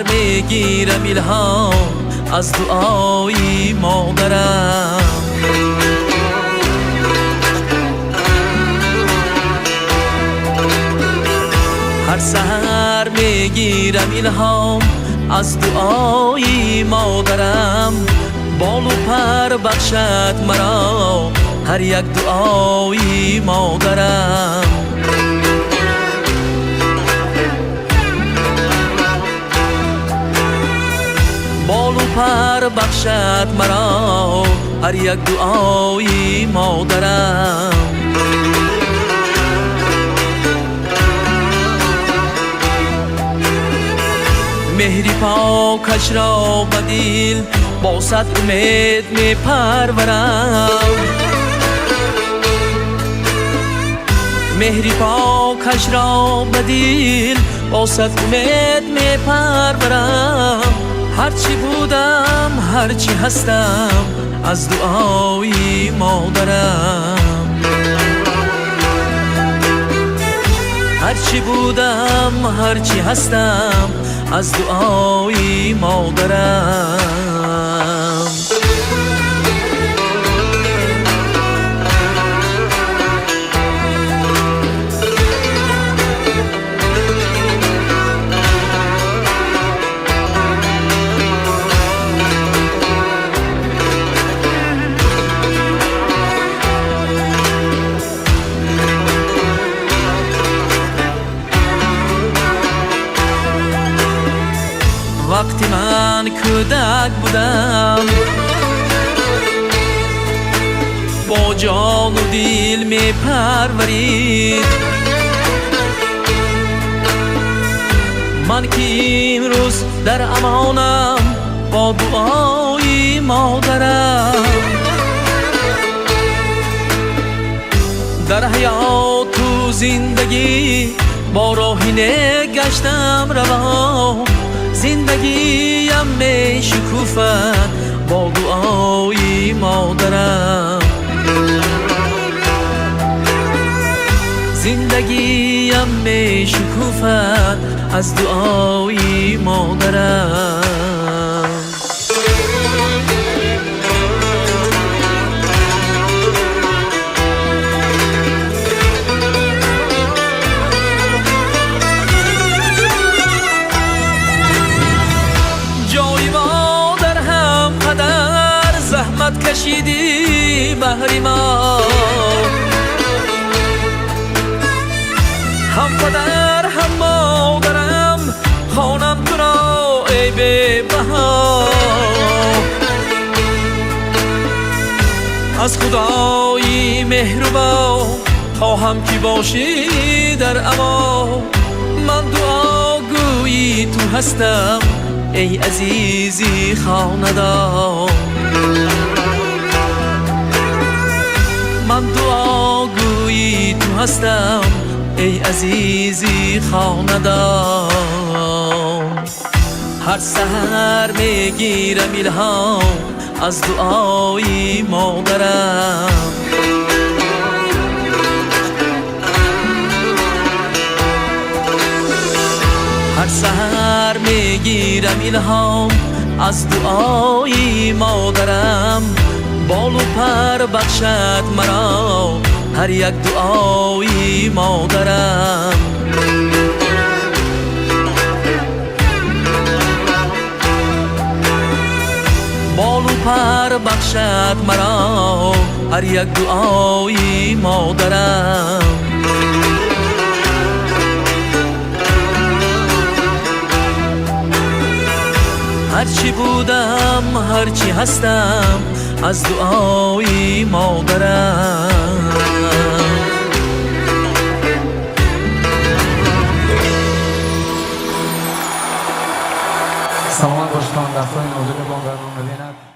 سحر میگیرم الهام از دعای مادرم. هر سحر میگیرم الهام از دعای مادرم. بال و پر بخشد مرا هر یک دعای مادرم. بال و پر بخشد مرا هر یک دعای مادرم. مهری پاکش را به دل با صد امید می پرورم. مهری پاکش را به دل با صد امید می پرورم. هرچی بودم هرچی هستم از دعای مادرم. هرچی بودم هرچی هستم از دعای مادرم. وقتی من کودک بودم با جان و دل می پرورید. من که امروز در امانم با دعای مادرم. در حیات و زندگی با راهی نگشتم روا. زندگیم می شکوفد با دعای مادرم. زندگیم می شکوفد از دعای مادرم. زحمت کشیدی بهر ما، هم پدر هم مادرم خوانم تو را ای بی بها. از خدای مهربان خواهم که باشی در امان. من دعاگوی تو هستم ای عزیزی خاندان. من دعاگوی تو هستم ای عزیزی خاندان. هر سحر میگیرم الهام از دعای مادرم. هر سحر میگیرم الهام از دعای مادرم. بال و پر بخشد مرا هر یک دعای مادرم. بال و پر بخشد مرا هر یک دعای مادرم. هرچی بودم هرچی هستم از دعای مادرم. سلامت باشید. دفتر ناظر با برنامه ببیند.